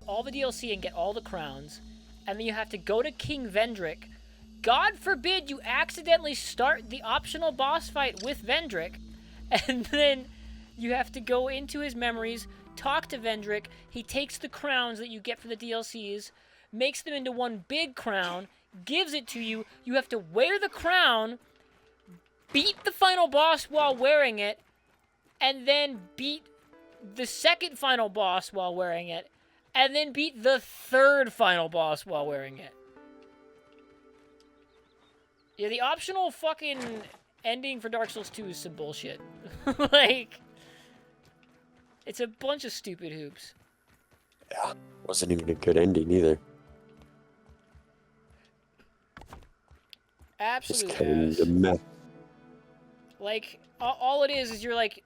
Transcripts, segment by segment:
all the DLC and get all the crowns, and then you have to go to King Vendrick. God forbid you accidentally start the optional boss fight with Vendrick, and then you have to go into his memories, talk to Vendrick. He takes the crowns that you get for the DLCs, makes them into one big crown, gives it to you. You have to wear the crown, beat the final boss while wearing it, and then beat the second final boss while wearing it, and then beat the third final boss while wearing it. Yeah, the optional fucking ending for Dark Souls 2 is some bullshit. Like, it's a bunch of stupid hoops. Yeah, wasn't even a good ending either. Absolute Just kind ass. of mess. Like, all it is you're like,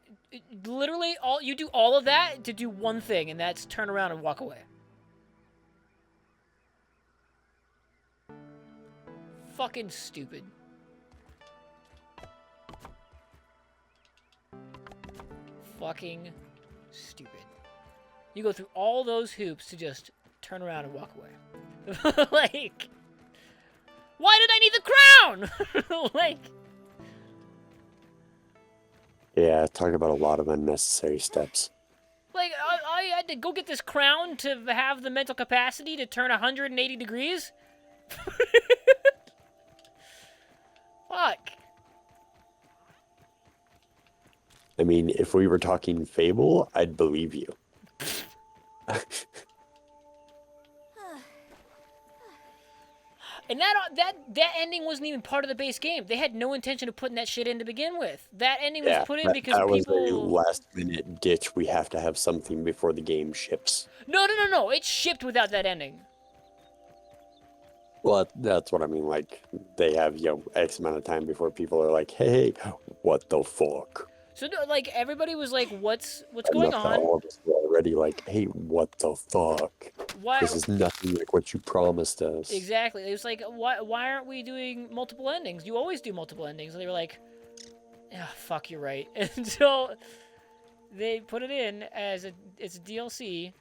literally, you do all of that to do one thing, and that's turn around and walk away. Fucking stupid. Fucking stupid. You go through all those hoops to just turn around and walk away. Like, why did I need the crown? Like, Yeah, talk about a lot of unnecessary steps. like I had to go get this crown to have the mental capacity to turn 180 degrees? Fuck. I mean, if we were talking Fable, I'd believe you. And that ending wasn't even part of the base game. They had no intention of putting that shit in to begin with. That ending was put in because that was people... a last-minute ditch. We have to have something before the game ships. No. It shipped without that ending. Well, that's what I mean. Like, they have, X amount of time before people are like, hey, what the fuck? So, like, everybody was like, what's going on? All of us were already like, hey, what the fuck? Why? This is nothing like what you promised us. Exactly. It was like, why aren't we doing multiple endings? You always do multiple endings. And they were like, oh, fuck, you're right. And so they put it in as it's a DLC.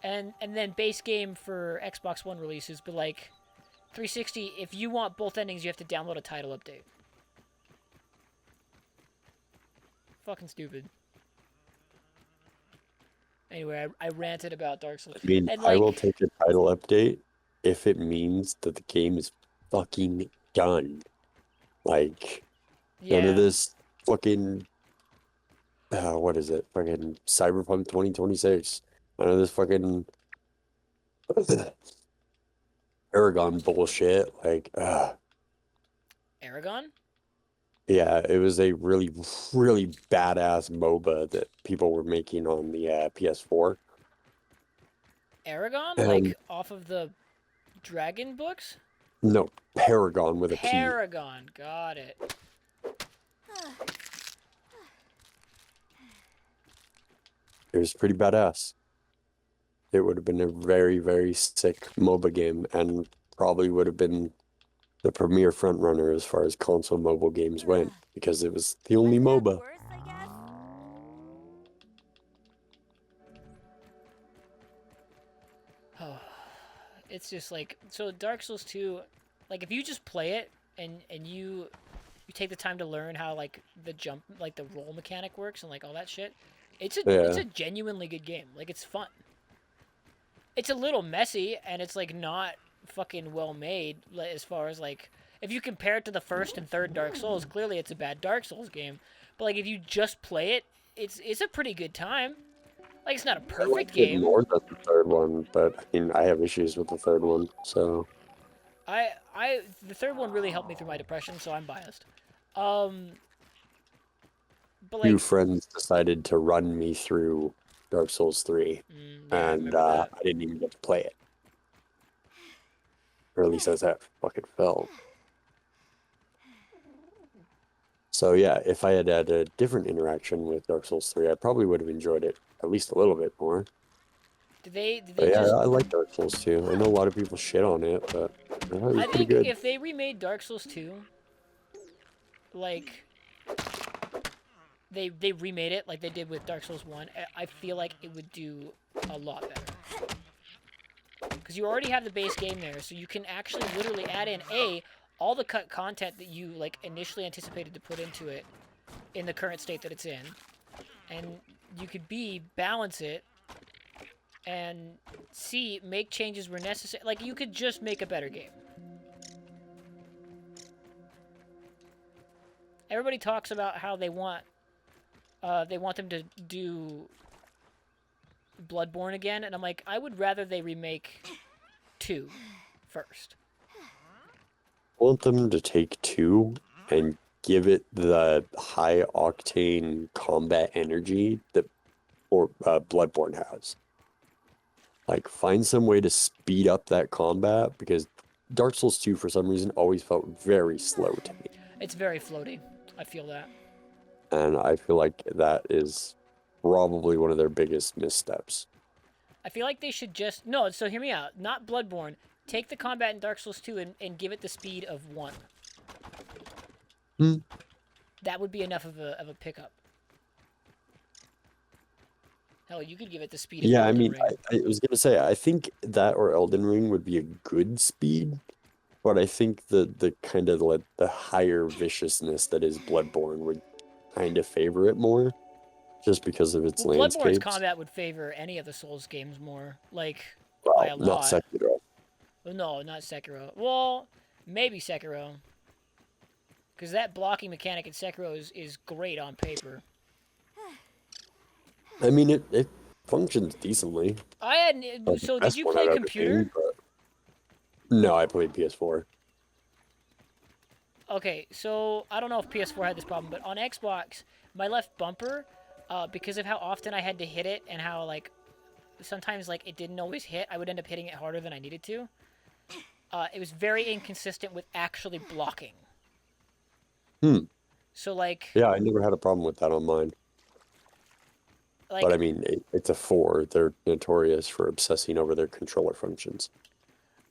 And then base game for Xbox One releases, but like 360, if you want both endings, you have to download a title update. Fucking stupid. Anyway, I ranted about Dark Souls. I mean, and, I like, will take a title update if it means that the game is fucking done. Like, none of this fucking, what is it? Fucking Cyberpunk 2026. None of this fucking Aragon bullshit. Like, Aragon? yeah, it was a really, really badass MOBA that people were making on the PS4. Aragon? Like, off of the Dragon books? No, Paragon with a P. Paragon, got it. It was pretty badass. It would have been a very, very sick MOBA game and probably would have been the premier frontrunner as far as console mobile games went because it was the only MOBA. It's just like, so Dark Souls 2, like, if you just play it and you take the time to learn how, like, the jump, like, the roll mechanic works and, like, all that shit, it's a genuinely good game. Like, it's fun. It's a little messy, and it's, like, not fucking well made, as far as, like, if you compare it to the first and third Dark Souls, clearly it's a bad Dark Souls game. But, like, if you just play it, it's a pretty good time. Like, it's not a perfect game. More than the third one, but I mean, I have issues with the third one, so. The third one really helped me through my depression, so I'm biased. But like, two friends decided to run me through Dark Souls 3, and I didn't even get to play it. Or at least that's how it fucking felt. So yeah, if I had had a different interaction with Dark Souls 3, I probably would have enjoyed it at least a little bit more. Did they yeah, just... I like Dark Souls 2. I know a lot of people shit on it, but it was pretty think good. If they remade Dark Souls 2, like, they remade it like they did with Dark Souls 1, I feel like it would do a lot better. Because you already have the base game there, so you can actually literally add in all the cut content that you like initially anticipated to put into it in the current state that it's in, and you could balance it and make changes where necessary. Like you could just make a better game. Everybody talks about how they want them to do Bloodborne again, and I'm like, I would rather they remake 2 first. I want them to take 2 and give it the high octane combat energy that Bloodborne has. Like, find some way to speed up that combat because Dark Souls 2, for some reason, always felt very slow to me. It's very floaty. I feel that. And I feel like that is probably one of their biggest missteps. I feel like they should just... No, so hear me out. Not Bloodborne. Take the combat in Dark Souls 2 and give it the speed of 1. That would be enough of a pickup. Hell, you could give it the speed of Elden Ring. I was going to say, I think that or Elden Ring would be a good speed, but I think the kind of like the higher viciousness that is Bloodborne would kind of favor it more, just because of its landscapes. Bloodborne's combat would favor any of the Souls games more, like, well, by a lot. Not Sekiro. Well, no, not Sekiro. Well, maybe Sekiro. Because that blocking mechanic in Sekiro is great on paper. I mean, it functions decently. So did you play computer? No, I played PS4. Okay, so I don't know if PS4 had this problem, but on Xbox, my left bumper, because of how often I had to hit it and how, like, sometimes, like, it didn't always hit, I would end up hitting it harder than I needed to. It was very inconsistent with actually blocking. So, like... Yeah, I never had a problem with that on mine. Like, but I mean, it's a 4. They're notorious for obsessing over their controller functions.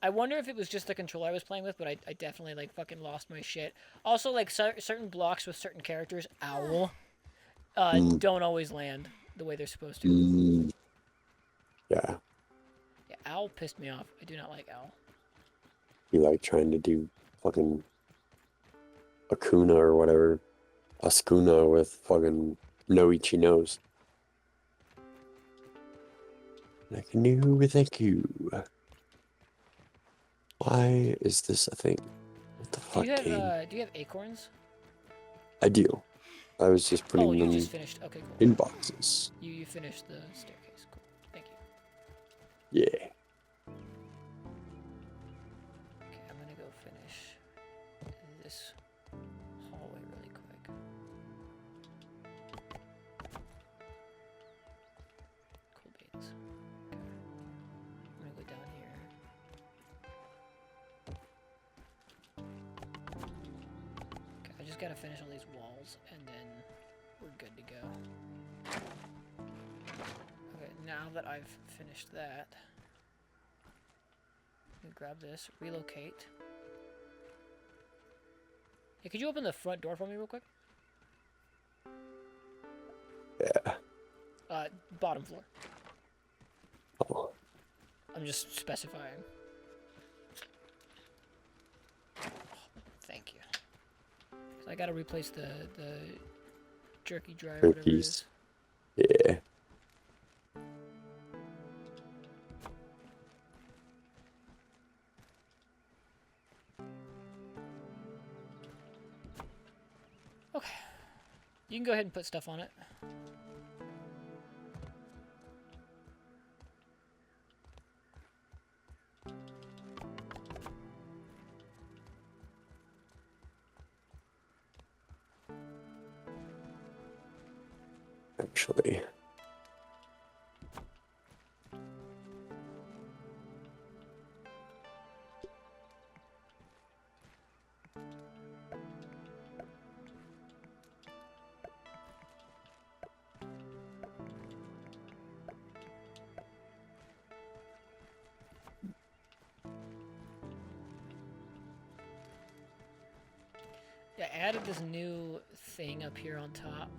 I wonder if it was just the controller I was playing with, but I definitely, like, fucking lost my shit. Also, like, certain blocks with certain characters, owl, don't always land the way they're supposed to. Yeah. Yeah, owl pissed me off. I do not like owl. You like trying to do fucking Akuna or whatever. Ascuna with fucking Noichi nose. I can do thank you. Why is this a thing? What the fuck, game? Do you have acorns? I do. I was just putting them just finished. Okay, cool. in boxes. You finished the staircase. Cool. Thank you. Yeah. Okay, I'm gonna go finish this hallway really quick. Cool beans. Okay. I'm gonna go down here. Okay, I just gotta finish all these walls and then we're good to go. Okay, now that I've finished that, I'm gonna grab this, relocate. Hey, could you open the front door for me real quick? Yeah. Bottom floor. Oh. I'm just specifying. Oh, thank you. So I gotta replace the jerky dryer, whatever it is. Yeah. Okay. You can go ahead and put stuff on it. Actually. Yeah, I added this new thing up here on top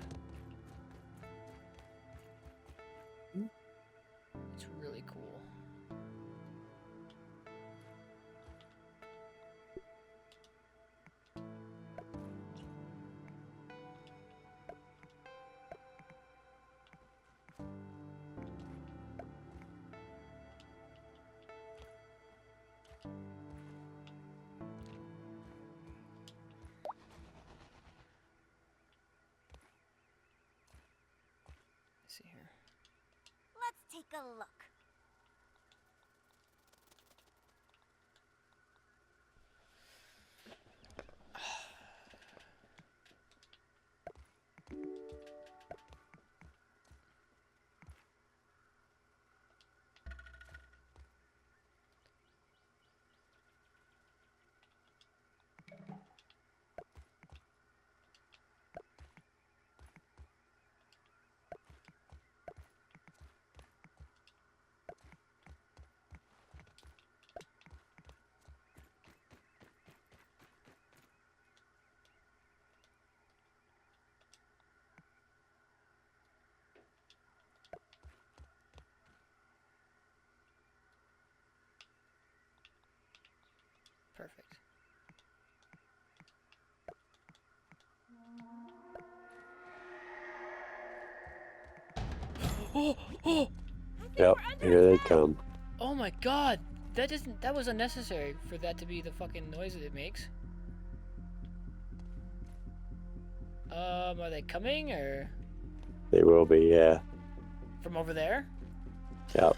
take a look. Perfect. Oh, oh, Yep, here they come. oh my God! That was unnecessary for that to be the fucking noise that it makes. Are they coming or They will be, yeah. from over there? Yep.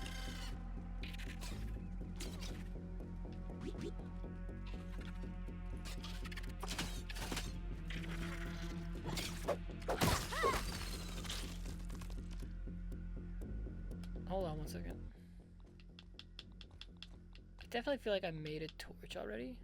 Hold on one second. I definitely feel like I made a torch already.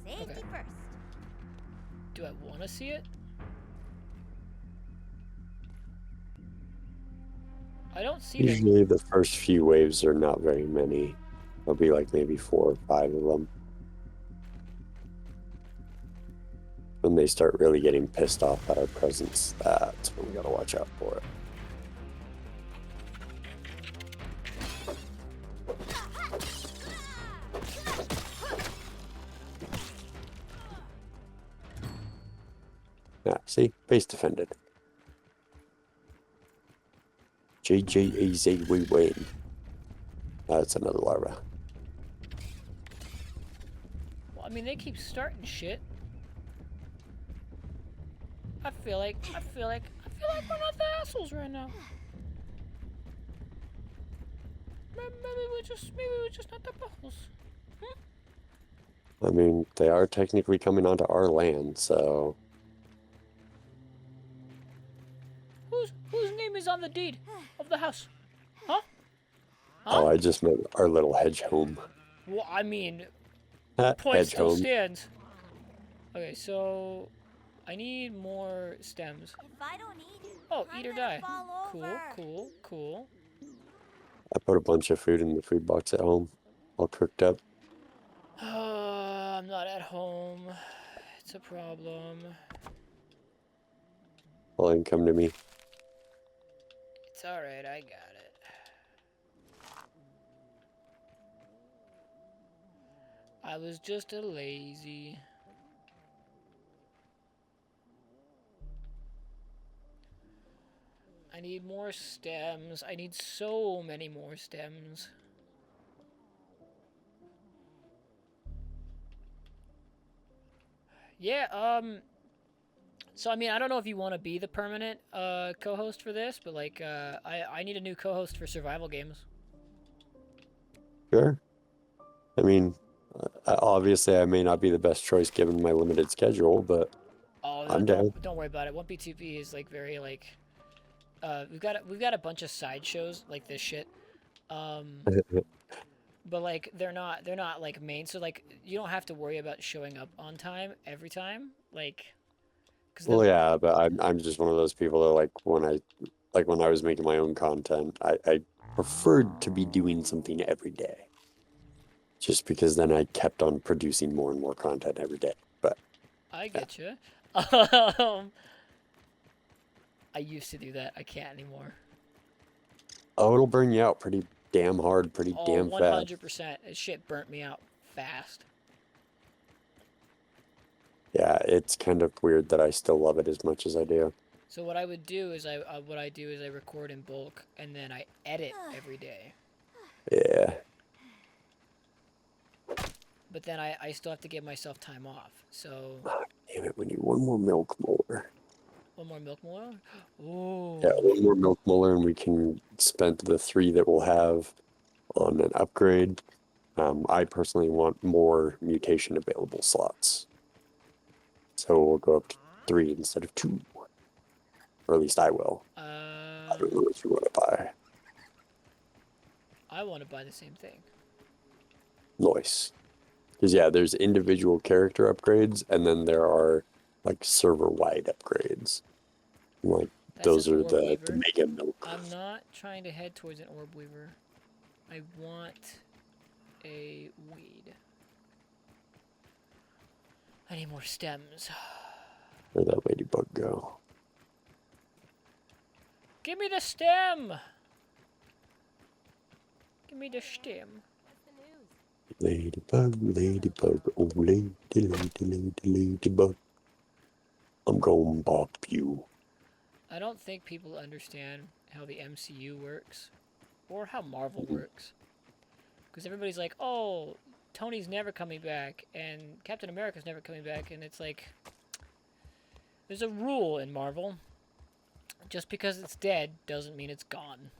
Safety Okay. first. Do I want to see it? I don't see them. Usually the first few waves are not very many. There'll be like maybe 4 or 5 of them. When they start really getting pissed off at our presence, that's when we gotta watch out for it. Yeah, see? Base defended. GGEZ, we win. That's another larva. Well, I mean, they keep starting shit. I feel like we're not the assholes right now. Maybe we're just not the buttholes. I mean, they are technically coming onto our land, so... Whose name is on the deed of the house? Huh? Oh, Huh? I just meant our little hedge home. Well, I mean, point Hedge still home. stands. Okay, so I need more stems. If I don't eat, Oh, I'm eat or gonna die. fall Cool, over. cool, cool. I put a bunch of food in the food box at home, all cooked up. I'm not at home. It's a problem. Well, then come to me. It's alright, I got it. I was just a lazy. I need more stems. I need so many more stems. Yeah, so I mean, I don't know if you want to be the permanent co-host for this, but like I need a new co-host for survival games. Sure. I mean, obviously I may not be the best choice given my limited schedule, but Oh, I'm down. don't worry about it. 1P2P is like very like we've got a bunch of side shows like this shit. But like they're not like main, so like you don't have to worry about showing up on time every time, like because Well, yeah, but I'm just one of those people that when I was making my own content, I preferred to be doing something every day. Just because then I kept on producing more and more content every day. But I yeah. get you. I used to do that. I can't anymore. Oh, it'll burn you out pretty damn hard, pretty Oh, damn fast. 100%. This shit burnt me out fast. Yeah, it's kind of weird that I still love it as much as I do. So what I would do is I record in bulk and then I edit every day. Yeah. But then I still have to give myself time off. So Oh, damn it, we need one more milk molar. one more milk molar? Oh. Yeah, one more milk molar, and we can spend the 3 that we'll have on an upgrade. I personally want more mutation available slots. So we'll go up to 3 instead of 2. Or at least I will. I don't know what you want to buy. I want to buy the same thing. Nice. Because, yeah, there's individual character upgrades, and then there are, like, server-wide upgrades. Like, those are the mega milk. I'm not trying to head towards an orb weaver. I want a weed. I need more stems. Where'd that ladybug go? Give me the stem! Give me the stem. Ladybug, ladybug, oh lady, ladybug. I'm gonna bop you. I don't think people understand how the MCU works. Or how Marvel works. Because everybody's like, oh, Tony's never coming back, and Captain America's never coming back, and it's like... There's a rule in Marvel. Just because it's dead doesn't mean it's gone.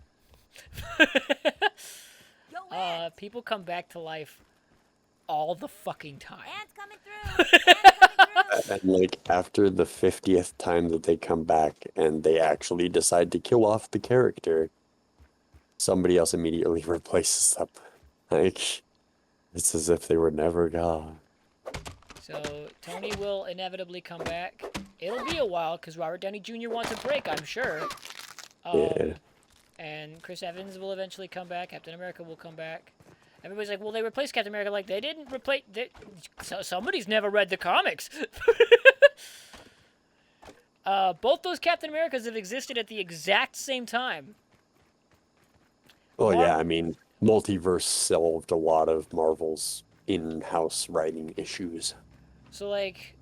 People come back to life all the fucking time. Ants coming through. Ants coming through. And like after the 50th time that they come back and they actually decide to kill off the character, somebody else immediately replaces them. Like, it's as if they were never gone. So Tony will inevitably come back. It'll be a while because Robert Downey Jr. wants a break, I'm sure. Yeah. And Chris Evans will eventually come back. Captain America will come back. Everybody's like, well, they replaced Captain America. Like, they didn't replace... somebody's never read the comics. Both those Captain Americas have existed at the exact same time. Oh, yeah, I mean, multiverse solved a lot of Marvel's in-house writing issues. So, like...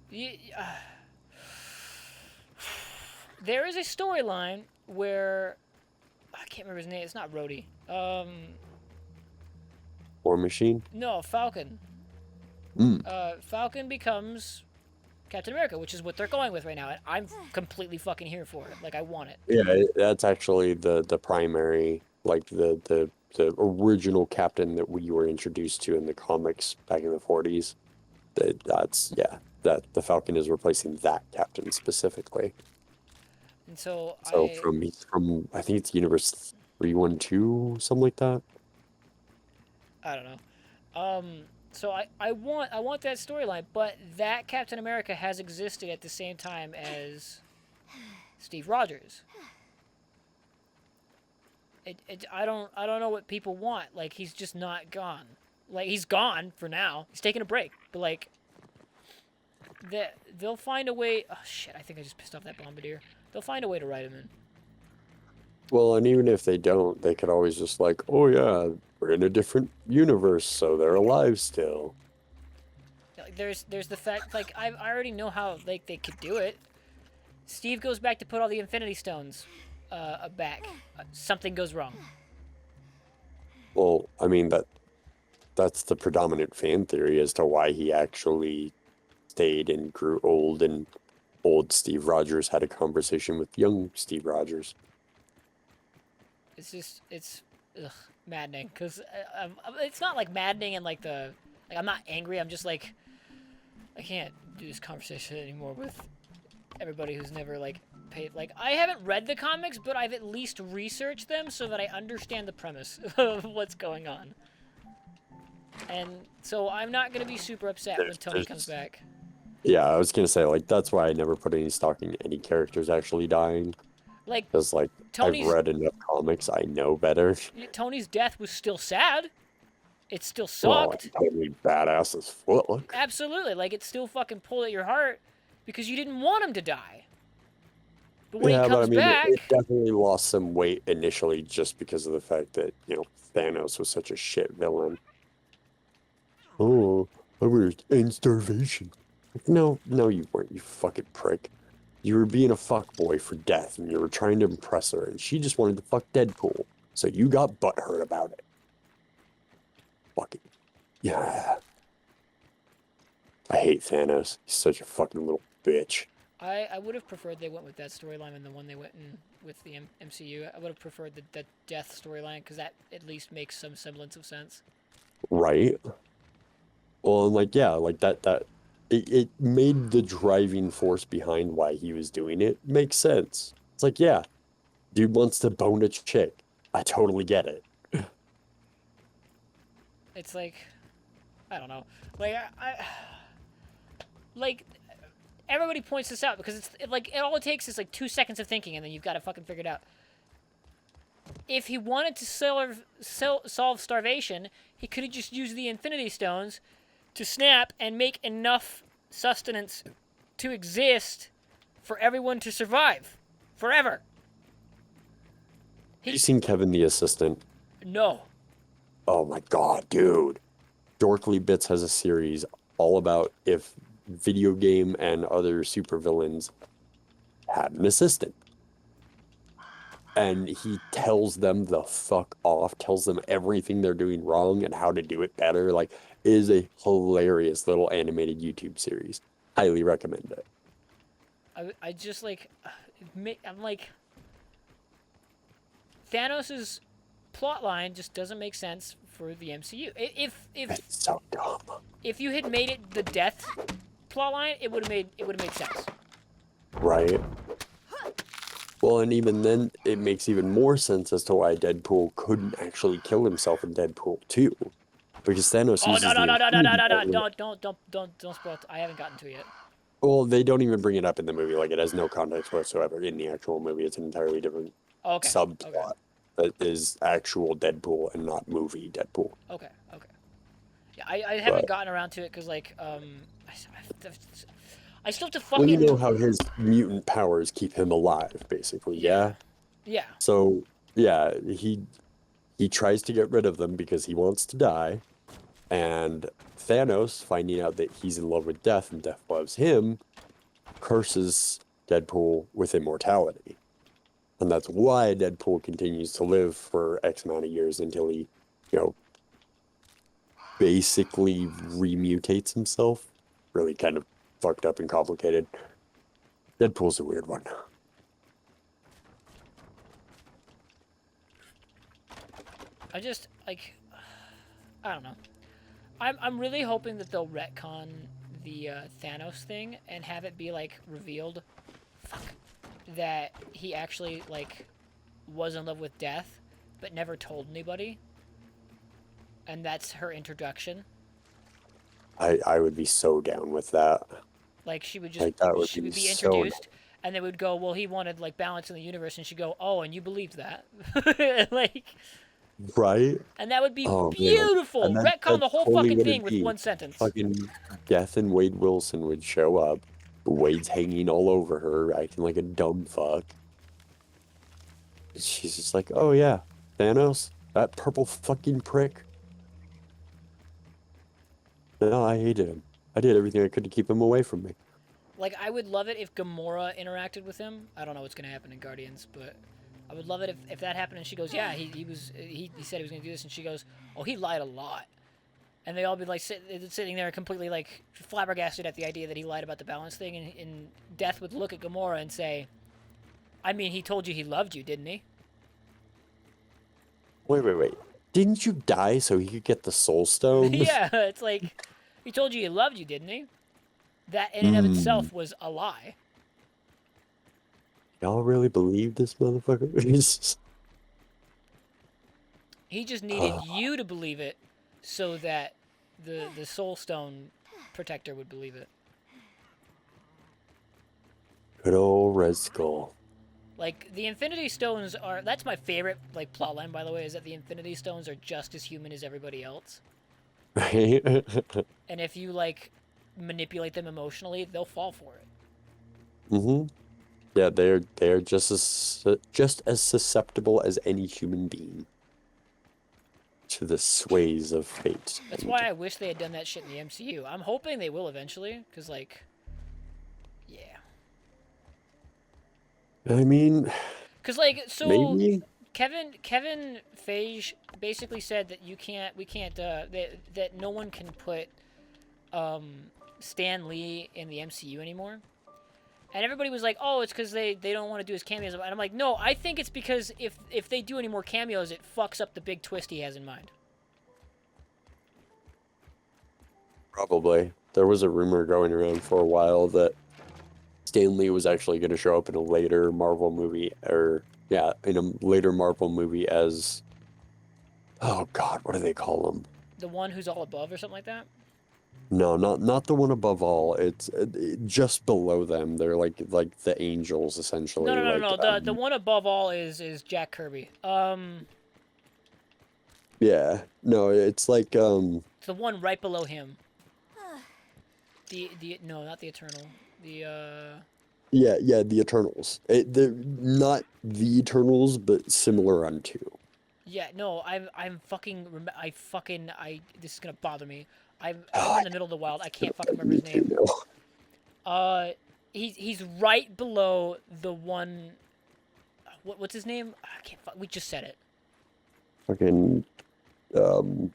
there is a storyline where... I can't remember his name. It's not Rhodey. War Machine? No, Falcon. Falcon becomes Captain America, which is what they're going with right now. And I'm completely fucking here for it. Like, I want it. Yeah, that's actually the primary, like, the original captain that we were introduced to in the comics back in the 40s. That's, yeah, that the Falcon is replacing that captain specifically. And so from I think it's Universe 312, something like that. I don't know. So I want that storyline, but that Captain America has existed at the same time as Steve Rogers. I don't know what people want. Like, he's just not gone. Like, he's gone for now. He's taking a break, but like they'll find a way. Oh shit! I think I just pissed off that bombardier. They'll find a way to write him in. Well, and even if they don't, they could always just like, oh yeah, we're in a different universe, so they're alive still. Like, there's the fact, like, I already know how, like, they could do it. Steve goes back to put all the Infinity Stones back. Something goes wrong. Well, I mean, that's the predominant fan theory as to why he actually stayed and grew old, and old Steve Rogers had a conversation with young Steve Rogers. It's just, it's maddening, because it's not, like, maddening and, like, I'm not angry, I'm just, like, I can't do this conversation anymore with everybody who's never, like, paid, like, I haven't read the comics, but I've at least researched them so that I understand the premise of what's going on. And so I'm not going to be super upset when Tony comes back. Yeah, I was going to say, like, that's why I never put any stock in any characters actually dying. Like, because, like, I've read enough comics, I know better. Tony's death was still sad. It still sucked. Well, totally badass as fuck. Absolutely. Like, it still fucking pulled at your heart because you didn't want him to die. But when yeah, he comes back... it definitely lost some weight initially just because of the fact that, you know, Thanos was such a shit villain. Oh, I was in starvation. No, you weren't, you fucking prick. You were being a fuckboy for Death, and you were trying to impress her, and she just wanted to fuck Deadpool. So you got butthurt about it. Fucking yeah. I hate Thanos. He's such a fucking little bitch. I would have preferred they went with that storyline than the one they went in with the MCU. I would have preferred the death storyline because that at least makes some semblance of sense. Right? Well, and like, yeah, like it made the driving force behind why he was doing it make sense. It's like, yeah, dude wants to bone a chick. I totally get it. It's like, I don't know, like like everybody points this out because like all it takes is like 2 seconds of thinking and then you've got to fucking figure it out. If he wanted to solve starvation, he could have just used the Infinity Stones to snap and make enough sustenance to exist for everyone to survive forever. Have you seen Kevin the Assistant? No. Oh my God, dude. Dorkly Bits has a series all about if video game and other supervillains had an assistant. And he tells them the fuck off, tells them everything they're doing wrong and how to do it better. Like, it is a hilarious little animated YouTube series. Highly recommend it. I just like, I'm like, Thanos's plot line just doesn't make sense for the MCU. It's so dumb. If you had made it the death plot line, it would have made sense. Right. Well, and even then, it makes even more sense as to why Deadpool couldn't actually kill himself in Deadpool 2. Because Thanos Oh uses no the Infinity don't spoil it. I haven't gotten to it yet. Well, they don't even bring it up in the movie. Like, it has no context whatsoever in the actual movie. It's an entirely different Okay. subplot that is actual Deadpool and not movie Deadpool. Okay. Yeah, I haven't gotten around to it because like I still have to fucking. Well, you know how his mutant powers keep him alive, basically. Yeah. Yeah. So yeah, he tries to get rid of them because he wants to die, and Thanos, finding out that he's in love with Death and Death loves him, curses Deadpool with immortality. And that's why Deadpool continues to live for X amount of years until he, basically remutates himself. Really kind of fucked up and complicated. Deadpool's a weird one. I just like, I don't know. I'm really hoping that they'll retcon the Thanos thing and have it be like revealed, that he actually like was in love with Death, but never told anybody. And that's her introduction. I would be so down with that. Like she would just she would be so introduced, and they would go, well, he wanted like balance in the universe, and she'd go, oh, and you believed that, like. Right? And that would be Oh, beautiful. man. Retcon the whole totally fucking what thing it'd with be. one sentence. Fucking Death and Wade Wilson would show up. Wade's hanging all over her, acting like a dumb fuck. She's just like, oh yeah, Thanos, that purple fucking prick. No, I hated him. I did everything I could to keep him away from me. Like, I would love it if Gamora interacted with him. I don't know what's gonna happen in Guardians, but I would love it if that happened and she goes, yeah, he said he was gonna do this, and she goes, oh, he lied a lot. And they all be like sitting there completely like flabbergasted at the idea that he lied about the balance thing, and Death would look at Gamora and say, I mean, he told you he loved you, didn't he? Wait. Didn't you die so he could get the Soul Stone? Yeah, it's like, he told you he loved you, didn't he? That in and of itself was a lie. Y'all really believe this motherfucker? He just needed you to believe it so that the Soul Stone protector would believe it. Good old Red Skull. Like, the Infinity Stones are... That's my favorite, like, plotline, by the way, is that the Infinity Stones are just as human as everybody else. Right? And if you, like, manipulate them emotionally, they'll fall for it. Mm-hmm. Yeah, they're just as susceptible as any human being to the sways of fate. That's why I wish they had done that shit in the MCU. I'm hoping they will eventually, because, like... Yeah. I mean, Cause like so maybe. Kevin Feige basically said that we can't that no one can put Stan Lee in the MCU anymore. And everybody was like, "Oh, it's because they don't want to do his cameos." And I'm like, "No, I think it's because if they do any more cameos, it fucks up the big twist he has in mind." Probably. There was a rumor going around for a while that Stan Lee was actually going to show up in a later Marvel movie, or yeah, in a later Marvel movie as, oh God, what do they call him? The one who's all above or something like that. No, not the one above all. It's just below them. They're like the angels No, essentially. no, no, no, Like no. The one above all is Jack Kirby. yeah, no, it's like It's the one right below him. The no, not the Eternal. The yeah, the Eternals. They're not the Eternals, but similar unto. yeah, no, I'm fucking I this is gonna bother me. I'm Oh, in the middle of the wild. I can't fucking remember me his too name. now. He's right below the one. What's his name? I can't. We just said it. Fucking um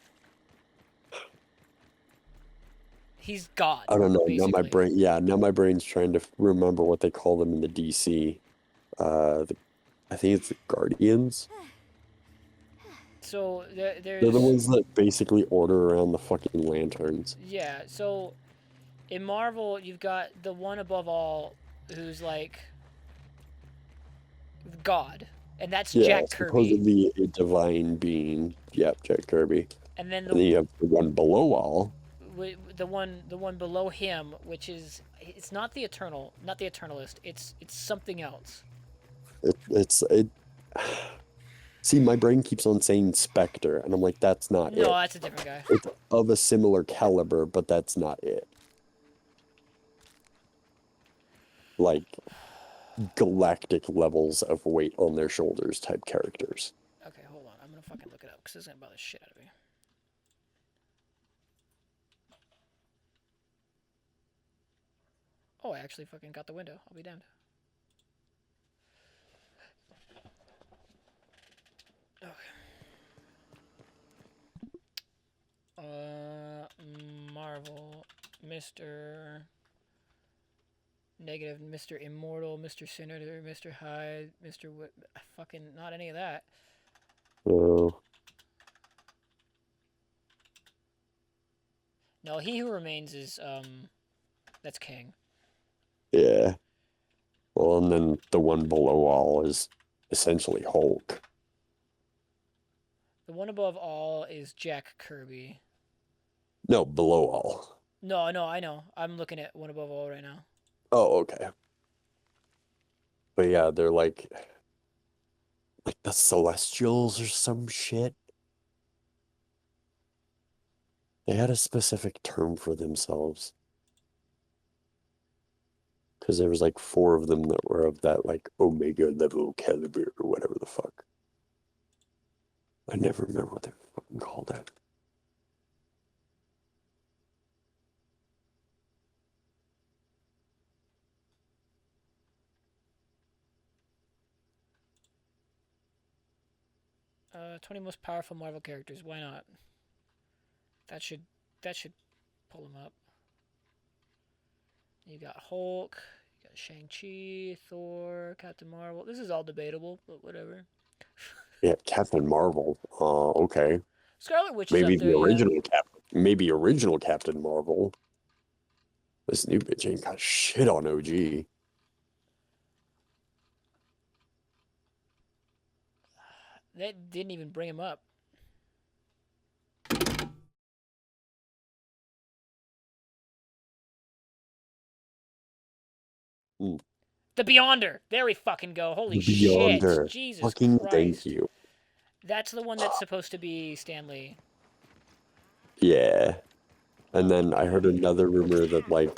He's God, I don't know. basically. Now my brain's trying to remember what they call them in the DC. The, I think it's the Guardians. So They're the there's ones that basically order around the fucking lanterns. yeah. So in Marvel, you've got the one above all, who's like God, and that's Yeah, Jack Kirby. supposedly a divine being. Yep, Jack Kirby. And then And then you have the one below all. the one below him, which is it's not the Eternal, not the Eternalist. It's something else. It. See, my brain keeps on saying Spectre, and I'm like, that's not No, it. that's a different guy. It's of a similar caliber, but that's not it. Like galactic levels of weight on their shoulders type characters. Okay, hold on. I'm gonna fucking look it up because this is gonna bother the shit out of me. Oh, I actually fucking got the window. I'll be damned. Okay. Marvel, Mr. Negative, Mr. Immortal, Mr. Senator, Mr. Hyde, Mr. Fucking not any of that. Oh, No, He Who Remains is that's King. yeah. Well, and then the one below all is essentially Hulk. The one above all is Jack Kirby. No, below all. No, no, I know. I'm looking at one above all right now. Oh, okay. But yeah, they're like the Celestials or some shit. They had a specific term for themselves. Because there was like 4 of them that were of that like Omega level caliber or whatever the fuck. I never remember what they fucking called it. 20 most powerful Marvel characters. Why not? That should pull them up. You got Hulk, you got Shang-Chi, Thor, Captain Marvel. This is all debatable, but whatever. Yeah, Captain Marvel. Okay. Scarlet Witch is Maybe up there, the yeah. original Captain Marvel. This new bitch ain't got shit on OG. That didn't even bring him up. Mm. The Beyonder. There we fucking go. Holy Beyonder. shit. Jesus Fucking Christ. thank you. That's the one that's supposed to be Stanley. Yeah. And then I heard another rumor that like